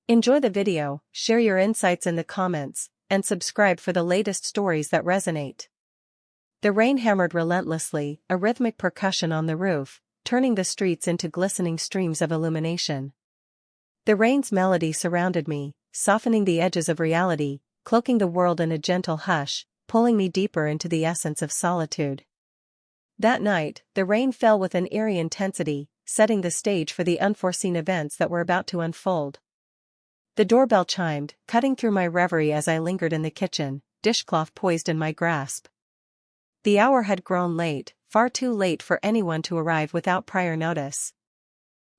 Enjoy the video, share your insights in the comments, and subscribe for the latest stories that resonate. The rain hammered relentlessly, a rhythmic percussion on the roof, turning the streets into glistening streams of illumination. The rain's melody surrounded me, softening the edges of reality, cloaking the world in a gentle hush, pulling me deeper into the essence of solitude. That night, the rain fell with an eerie intensity, setting the stage for the unforeseen events that were about to unfold. The doorbell chimed, cutting through my reverie as I lingered in the kitchen, dishcloth poised in my grasp. The hour had grown late, far too late for anyone to arrive without prior notice.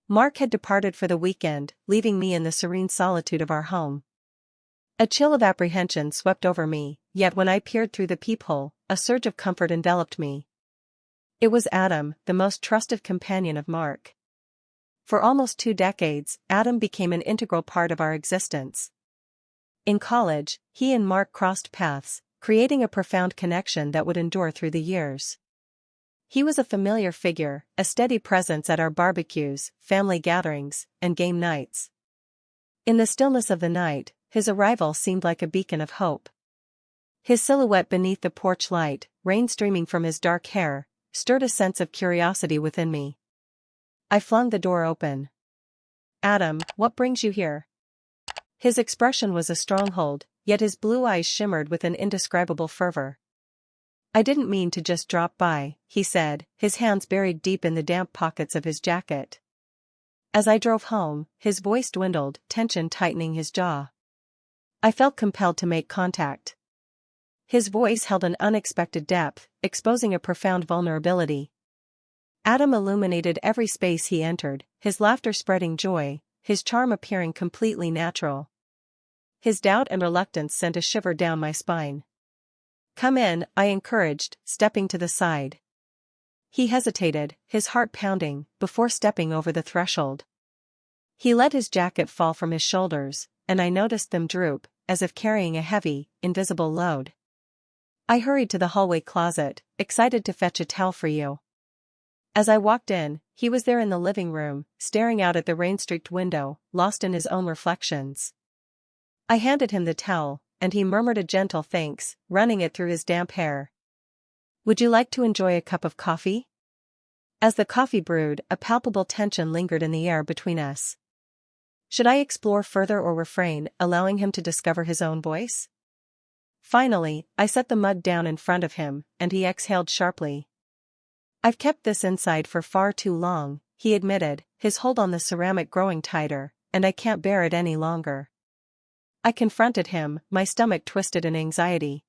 Mark had departed for the weekend, leaving me in the serene solitude of our home. A chill of apprehension swept over me, yet when I peered through the peephole, a surge of comfort enveloped me. It was Adam, the most trusted companion of Mark. For almost 2 decades, Adam became an integral part of our existence. In college, he and Mark crossed paths, creating a profound connection that would endure through the years. He was a familiar figure, a steady presence at our barbecues, family gatherings, and game nights. In the stillness of the night, his arrival seemed like a beacon of hope. His silhouette beneath the porch light, rain streaming from his dark hair, stirred a sense of curiosity within me. I flung the door open. "Adam, what brings you here?" His expression was a stronghold, yet his blue eyes shimmered with an indescribable fervor. "I didn't mean to just drop by," he said, his hands buried deep in the damp pockets of his jacket. As I drove home, his voice dwindled, tension tightening his jaw. I felt compelled to make contact. His voice held an unexpected depth, exposing a profound vulnerability. Adam illuminated every space he entered, his laughter spreading joy, his charm appearing completely natural. His doubt and reluctance sent a shiver down my spine. "Come in," I encouraged, stepping to the side. He hesitated, his heart pounding, before stepping over the threshold. He let his jacket fall from his shoulders, and I noticed them droop, as if carrying a heavy, invisible load. I hurried to the hallway closet, excited to fetch a towel for you. As I walked in, he was there in the living room, staring out at the rain-streaked window, lost in his own reflections. I handed him the towel, and he murmured a gentle thanks, running it through his damp hair. "Would you like to enjoy a cup of coffee?" As the coffee brewed, a palpable tension lingered in the air between us. Should I explore further or refrain, allowing him to discover his own voice? Finally, I set the mug down in front of him, and he exhaled sharply. "I've kept this inside for far too long," he admitted, his hold on the ceramic growing tighter, "and I can't bear it any longer." I confronted him, my stomach twisted in anxiety.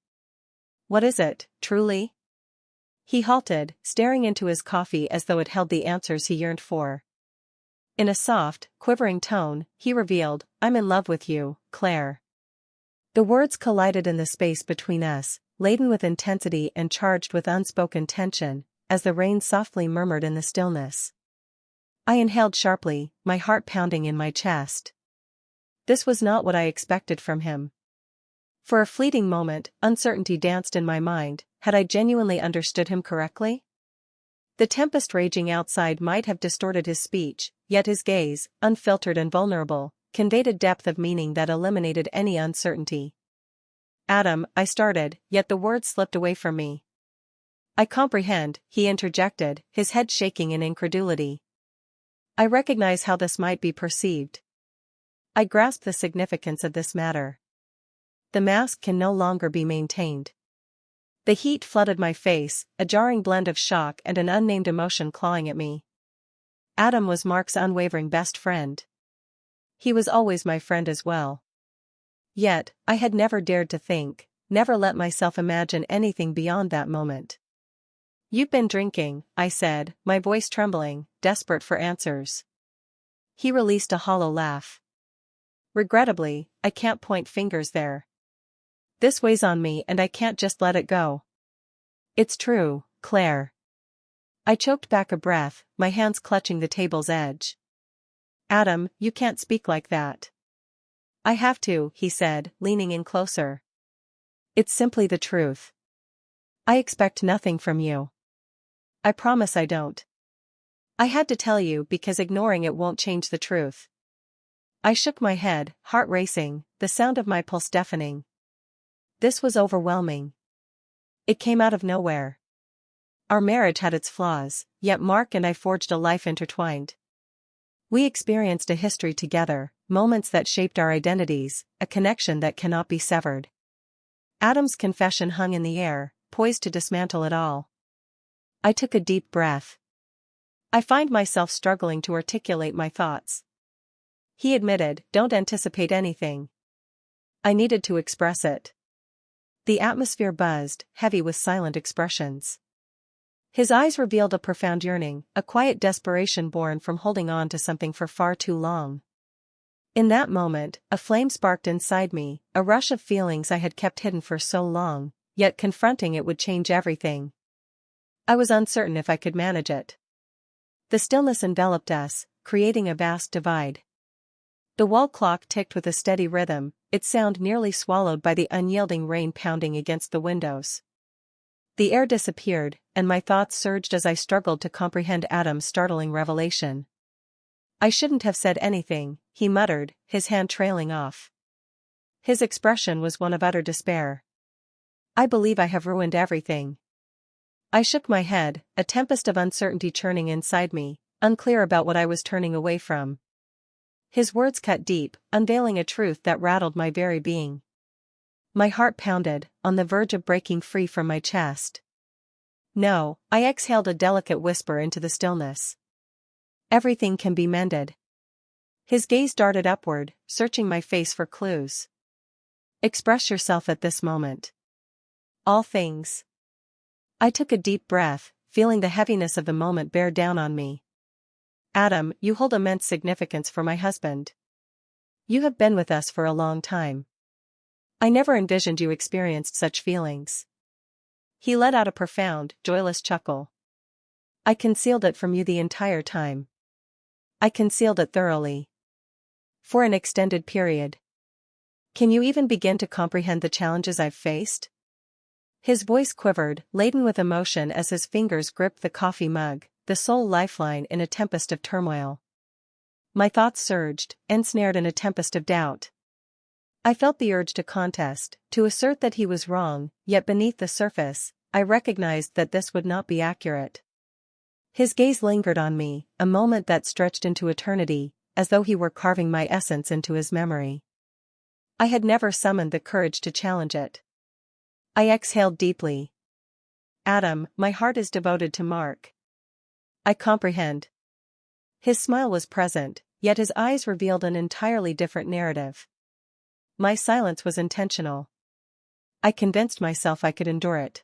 "What is it, truly?" He halted, staring into his coffee as though it held the answers he yearned for. In a soft, quivering tone, he revealed, "I'm in love with you, Claire." The words collided in the space between us, laden with intensity and charged with unspoken tension, as the rain softly murmured in the stillness. I inhaled sharply, my heart pounding in my chest. This was not what I expected from him. For a fleeting moment, uncertainty danced in my mind. Had I genuinely understood him correctly? The tempest raging outside might have distorted his speech, yet his gaze, unfiltered and vulnerable, conveyed a depth of meaning that eliminated any uncertainty. "Adam," I started, yet the words slipped away from me. "I comprehend," he interjected, his head shaking in incredulity. "I recognize how this might be perceived." I grasped the significance of this matter. The mask can no longer be maintained. The heat flooded my face, a jarring blend of shock and an unnamed emotion clawing at me. Adam was Mark's unwavering best friend. He was always my friend as well. Yet, I had never dared to think, never let myself imagine anything beyond that moment. "You've been drinking," I said, my voice trembling, desperate for answers. He released a hollow laugh. "Regrettably, I can't point fingers there. This weighs on me and I can't just let it go. It's true, Claire." I choked back a breath, my hands clutching the table's edge. "Adam, you can't speak like that." "I have to," he said, leaning in closer. "It's simply the truth. I expect nothing from you. I promise I don't. I had to tell you because ignoring it won't change the truth." I shook my head, heart racing, the sound of my pulse deafening. This was overwhelming. It came out of nowhere. Our marriage had its flaws, yet Mark and I forged a life intertwined. We experienced a history together, moments that shaped our identities, a connection that cannot be severed. Adam's confession hung in the air, poised to dismantle it all. I took a deep breath. I find myself struggling to articulate my thoughts. He admitted, "Don't anticipate anything." I needed to express it. The atmosphere buzzed, heavy with silent expressions. His eyes revealed a profound yearning, a quiet desperation born from holding on to something for far too long. In that moment, a flame sparked inside me, a rush of feelings I had kept hidden for so long, yet confronting it would change everything. I was uncertain if I could manage it. The stillness enveloped us, creating a vast divide. The wall clock ticked with a steady rhythm, its sound nearly swallowed by the unyielding rain pounding against the windows. The air disappeared, and my thoughts surged as I struggled to comprehend Adam's startling revelation. "I shouldn't have said anything," he muttered, his hand trailing off. His expression was one of utter despair. "I believe I have ruined everything." I shook my head, a tempest of uncertainty churning inside me, unclear about what I was turning away from. His words cut deep, unveiling a truth that rattled my very being. My heart pounded, on the verge of breaking free from my chest. "No," I exhaled a delicate whisper into the stillness. "Everything can be mended." His gaze darted upward, searching my face for clues. "Express yourself at this moment." "All things." I took a deep breath, feeling the heaviness of the moment bear down on me. "Adam, you hold immense significance for my husband. You have been with us for a long time. I never envisioned you experienced such feelings." He let out a profound, joyless chuckle. "I concealed it from you the entire time. I concealed it thoroughly. For an extended period. Can you even begin to comprehend the challenges I've faced?" His voice quivered, laden with emotion as his fingers gripped the coffee mug, the sole lifeline in a tempest of turmoil. My thoughts surged, ensnared in a tempest of doubt. I felt the urge to contest, to assert that he was wrong, yet beneath the surface, I recognized that this would not be accurate. His gaze lingered on me, a moment that stretched into eternity, as though he were carving my essence into his memory. I had never summoned the courage to challenge it. I exhaled deeply. "Adam, my heart is devoted to Mark. I comprehend." His smile was present, yet his eyes revealed an entirely different narrative. My silence was intentional. I convinced myself I could endure it.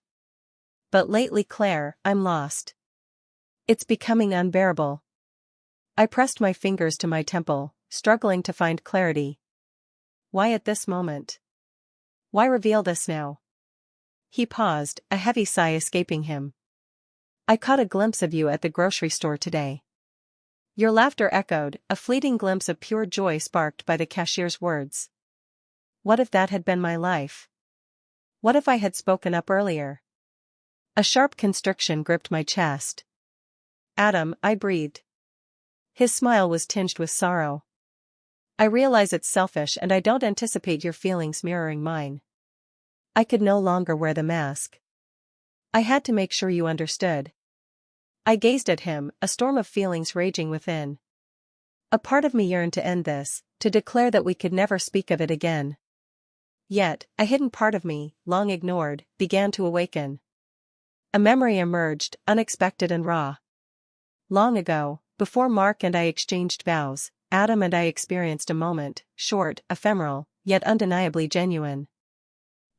"But lately, Claire, I'm lost. It's becoming unbearable." I pressed my fingers to my temple, struggling to find clarity. "Why at this moment? Why reveal this now?" He paused, a heavy sigh escaping him. "I caught a glimpse of you at the grocery store today." Your laughter echoed, a fleeting glimpse of pure joy sparked by the cashier's words. What if that had been my life? What if I had spoken up earlier? A sharp constriction gripped my chest. "Adam," I breathed. His smile was tinged with sorrow. "I realize it's selfish and I don't anticipate your feelings mirroring mine." I could no longer wear the mask. I had to make sure you understood. I gazed at him, a storm of feelings raging within. A part of me yearned to end this, to declare that we could never speak of it again. Yet, a hidden part of me, long ignored, began to awaken. A memory emerged, unexpected and raw. Long ago, before Mark and I exchanged vows, Adam and I experienced a moment, short, ephemeral, yet undeniably genuine.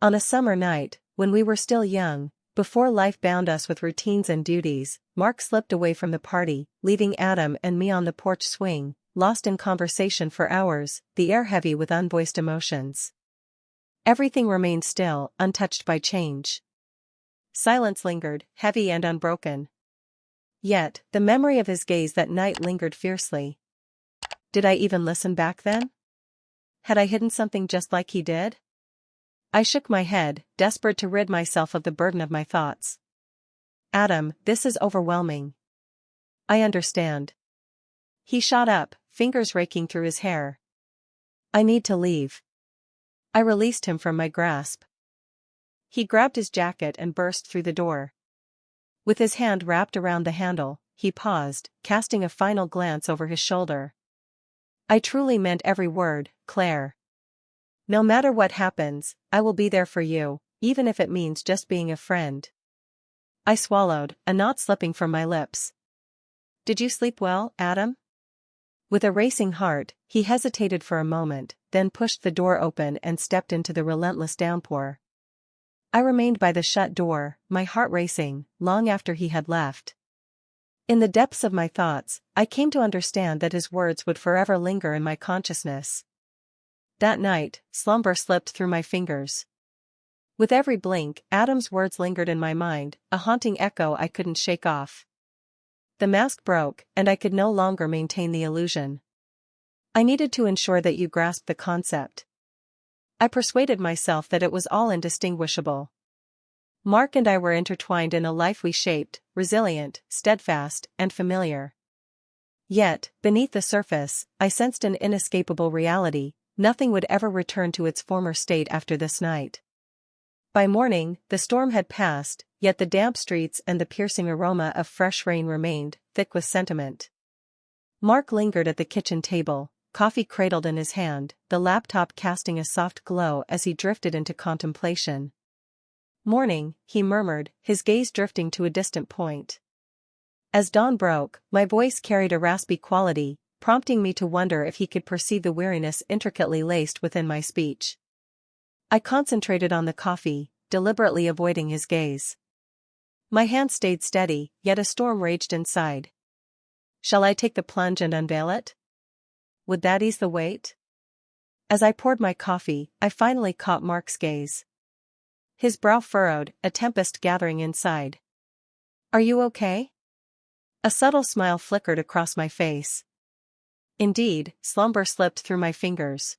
On a summer night, when we were still young, before life bound us with routines and duties, Mark slipped away from the party, leaving Adam and me on the porch swing, lost in conversation for hours, the air heavy with unvoiced emotions. Everything remained still, untouched by change. Silence lingered, heavy and unbroken. Yet, the memory of his gaze that night lingered fiercely. Did I even listen back then? Had I hidden something just like he did? I shook my head, desperate to rid myself of the burden of my thoughts. "Adam, this is overwhelming." "I understand." He shot up, fingers raking through his hair. I need to leave. I released him from my grasp. He grabbed his jacket and burst through the door. With his hand wrapped around the handle, he paused, casting a final glance over his shoulder. I truly meant every word, Claire. No matter what happens, I will be there for you, even if it means just being a friend. I swallowed, a knot slipping from my lips. Did you sleep well, Adam? With a racing heart, he hesitated for a moment, then pushed the door open and stepped into the relentless downpour. I remained by the shut door, my heart racing, long after he had left. In the depths of my thoughts, I came to understand that his words would forever linger in my consciousness. That night, slumber slipped through my fingers. With every blink, Adam's words lingered in my mind, a haunting echo I couldn't shake off. The mask broke, and I could no longer maintain the illusion. I needed to ensure that you grasped the concept. I persuaded myself that it was all indistinguishable. Mark and I were intertwined in a life we shaped, resilient, steadfast, and familiar. Yet, beneath the surface, I sensed an inescapable reality: nothing would ever return to its former state after this night. By morning, the storm had passed, yet the damp streets and the piercing aroma of fresh rain remained, thick with sentiment. Mark lingered at the kitchen table, coffee cradled in his hand, the laptop casting a soft glow as he drifted into contemplation. Morning, he murmured, his gaze drifting to a distant point. As dawn broke, my voice carried a raspy quality, prompting me to wonder if he could perceive the weariness intricately laced within my speech. I concentrated on the coffee, deliberately avoiding his gaze. My hand stayed steady, yet a storm raged inside. Shall I take the plunge and unveil it? Would that ease the weight? As I poured my coffee, I finally caught Mark's gaze. His brow furrowed, a tempest gathering inside. Are you okay? A subtle smile flickered across my face. Indeed, slumber slipped through my fingers.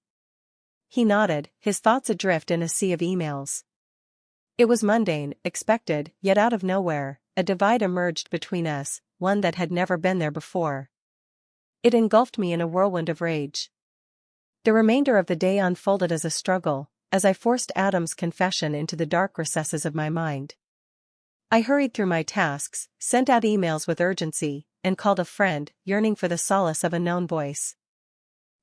He nodded, his thoughts adrift in a sea of emails. It was mundane, expected, yet out of nowhere, a divide emerged between us, one that had never been there before. It engulfed me in a whirlwind of rage. The remainder of the day unfolded as a struggle, as I forced Adam's confession into the dark recesses of my mind. I hurried through my tasks, sent out emails with urgency, and called a friend, yearning for the solace of a known voice.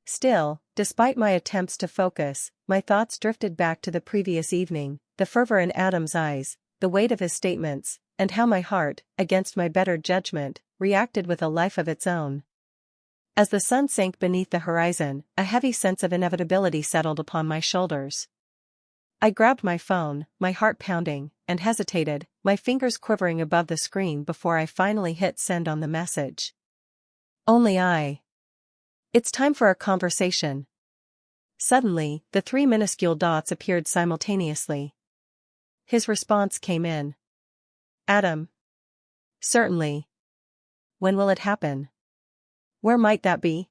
Still, despite my attempts to focus, my thoughts drifted back to the previous evening, the fervor in Adam's eyes, the weight of his statements, and how my heart, against my better judgment, reacted with a life of its own. As the sun sank beneath the horizon, a heavy sense of inevitability settled upon my shoulders. I grabbed my phone, my heart pounding, and hesitated, my fingers quivering above the screen before I finally hit send on the message. Only I. It's time for a conversation. Suddenly, the 3 minuscule dots appeared simultaneously. His response came in. Adam. Certainly. When will it happen? Where might that be?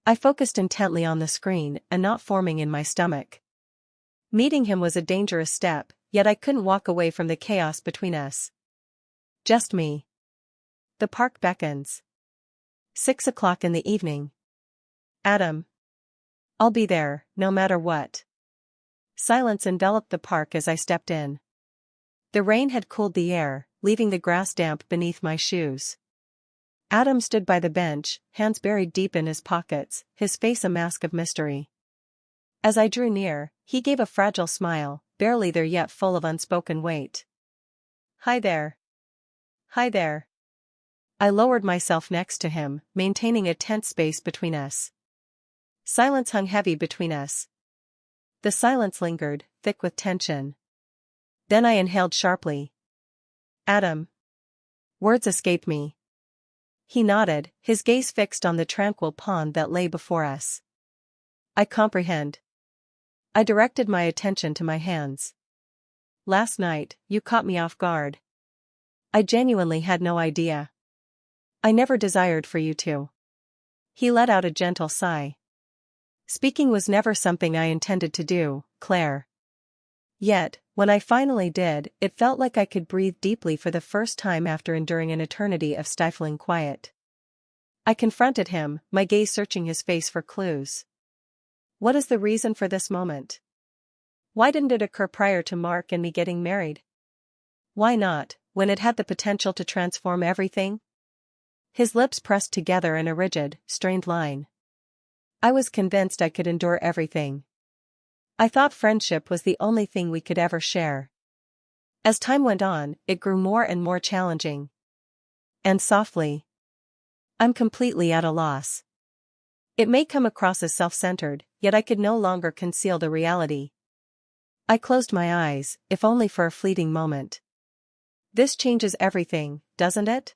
I focused intently on the screen, a knot forming in my stomach. Meeting him was a dangerous step, yet I couldn't walk away from the chaos between us. Just me. The park beckons. 6 o'clock in the evening. Adam. I'll be there, no matter what. Silence enveloped the park as I stepped in. The rain had cooled the air, leaving the grass damp beneath my shoes. Adam stood by the bench, hands buried deep in his pockets, his face a mask of mystery. As I drew near, he gave a fragile smile, barely there yet full of unspoken weight. Hi there. Hi there. I lowered myself next to him, maintaining a tense space between us. Silence hung heavy between us. The silence lingered, thick with tension. Then I inhaled sharply. Adam. Words escaped me. He nodded, his gaze fixed on the tranquil pond that lay before us. I comprehend. I directed my attention to my hands. Last night, you caught me off guard. I genuinely had no idea. I never desired for you to. He let out a gentle sigh. Speaking was never something I intended to do, Claire. Yet, when I finally did, it felt like I could breathe deeply for the first time after enduring an eternity of stifling quiet. I confronted him, my gaze searching his face for clues. What is the reason for this moment? Why didn't it occur prior to Mark and me getting married? Why not, when it had the potential to transform everything? His lips pressed together in a rigid, strained line. I was convinced I could endure everything. I thought friendship was the only thing we could ever share. As time went on, it grew more and more challenging. And softly. I'm completely at a loss. It may come across as self-centered, yet I could no longer conceal the reality. I closed my eyes, if only for a fleeting moment. This changes everything, doesn't it?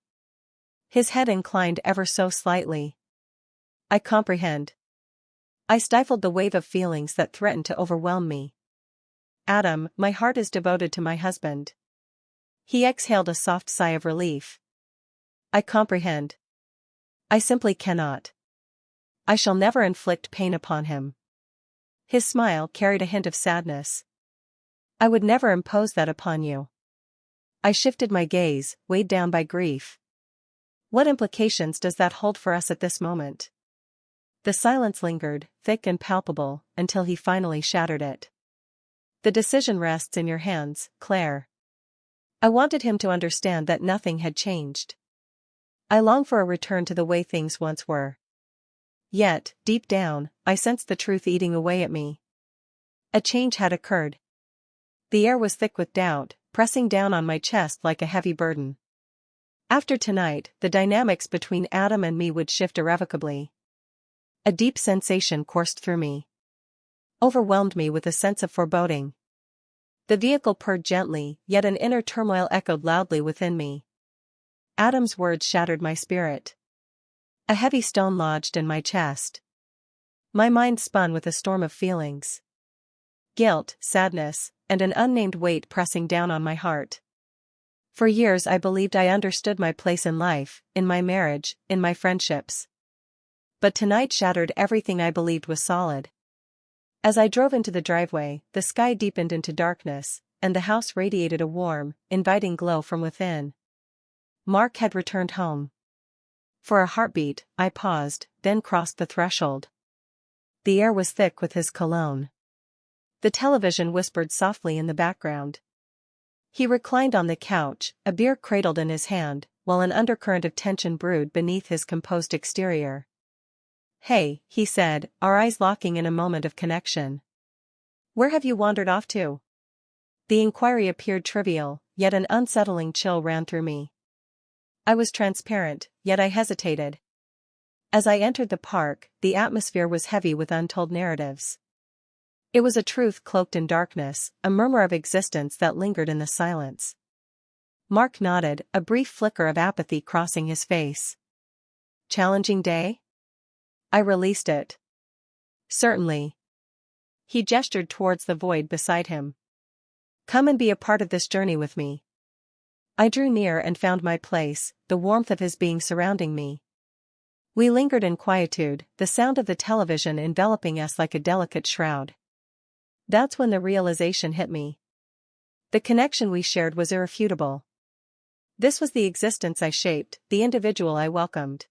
His head inclined ever so slightly. I comprehend. I stifled the wave of feelings that threatened to overwhelm me. Adam, my heart is devoted to my husband. He exhaled a soft sigh of relief. I comprehend. I simply cannot. I shall never inflict pain upon him. His smile carried a hint of sadness. I would never impose that upon you. I shifted my gaze, weighed down by grief. What implications does that hold for us at this moment? The silence lingered, thick and palpable, until he finally shattered it. The decision rests in your hands, Claire. I wanted him to understand that nothing had changed. I long for a return to the way things once were. Yet, deep down, I sensed the truth eating away at me. A change had occurred. The air was thick with doubt, pressing down on my chest like a heavy burden. After tonight, the dynamics between Adam and me would shift irrevocably. A deep sensation coursed through me. Overwhelmed me with a sense of foreboding. The vehicle purred gently, yet an inner turmoil echoed loudly within me. Adam's words shattered my spirit. A heavy stone lodged in my chest. My mind spun with a storm of feelings. Guilt, sadness, and an unnamed weight pressing down on my heart. For years I believed I understood my place in life, in my marriage, in my friendships. But tonight shattered everything I believed was solid. As I drove into the driveway, the sky deepened into darkness, and the house radiated a warm, inviting glow from within. Mark had returned home. For a heartbeat, I paused, then crossed the threshold. The air was thick with his cologne. The television whispered softly in the background. He reclined on the couch, a beer cradled in his hand, while an undercurrent of tension brewed beneath his composed exterior. "Hey," he said, our eyes locking in a moment of connection. "Where have you wandered off to?" The inquiry appeared trivial, yet an unsettling chill ran through me. I was transparent, yet I hesitated. As I entered the park, the atmosphere was heavy with untold narratives. It was a truth cloaked in darkness, a murmur of existence that lingered in the silence. Mark nodded, a brief flicker of apathy crossing his face. "Challenging day?" I released it. "Certainly." He gestured towards the void beside him. "Come and be a part of this journey with me." I drew near and found my place, the warmth of his being surrounding me. We lingered in quietude, the sound of the television enveloping us like a delicate shroud. That's when the realization hit me. The connection we shared was irrefutable. This was the existence I shaped, the individual I welcomed.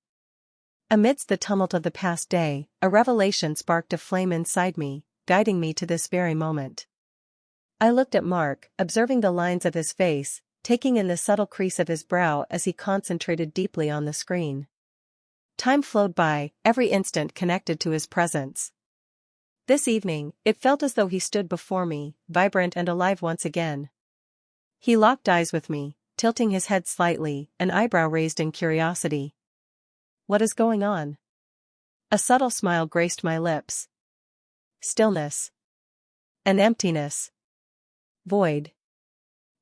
Amidst the tumult of the past day, a revelation sparked a flame inside me, guiding me to this very moment. I looked at Mark, observing the lines of his face, taking in the subtle crease of his brow as he concentrated deeply on the screen. Time flowed by, every instant connected to his presence. This evening, it felt as though he stood before me, vibrant and alive once again. He locked eyes with me, tilting his head slightly, an eyebrow raised in curiosity. "What is going on?" A subtle smile graced my lips. Stillness. An emptiness. Void.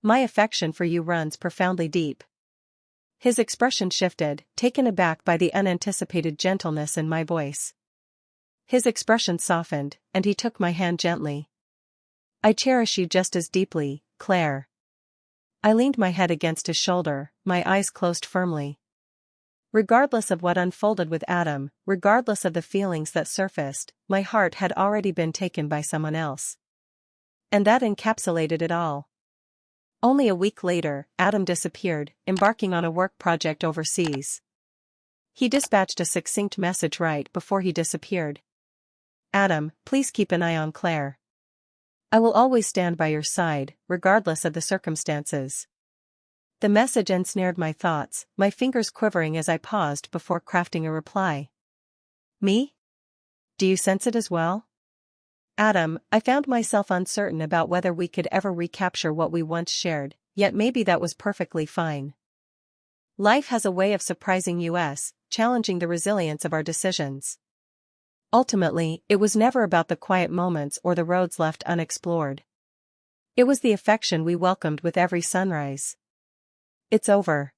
My affection for you runs profoundly deep. His expression shifted, taken aback by the unanticipated gentleness in my voice. His expression softened, and he took my hand gently. "I cherish you just as deeply, Claire." I leaned my head against his shoulder, my eyes closed firmly. Regardless of what unfolded with Adam, regardless of the feelings that surfaced, my heart had already been taken by someone else. And that encapsulated it all. Only a week later, Adam disappeared, embarking on a work project overseas. He dispatched a succinct message right before he disappeared. Adam, please keep an eye on Claire. I will always stand by your side, regardless of the circumstances. The message ensnared my thoughts, my fingers quivering as I paused before crafting a reply. Me? Do you sense it as well? Adam, I found myself uncertain about whether we could ever recapture what we once shared, yet maybe that was perfectly fine. Life has a way of surprising us, challenging the resilience of our decisions. Ultimately, it was never about the quiet moments or the roads left unexplored. It was the affection we welcomed with every sunrise. It's over.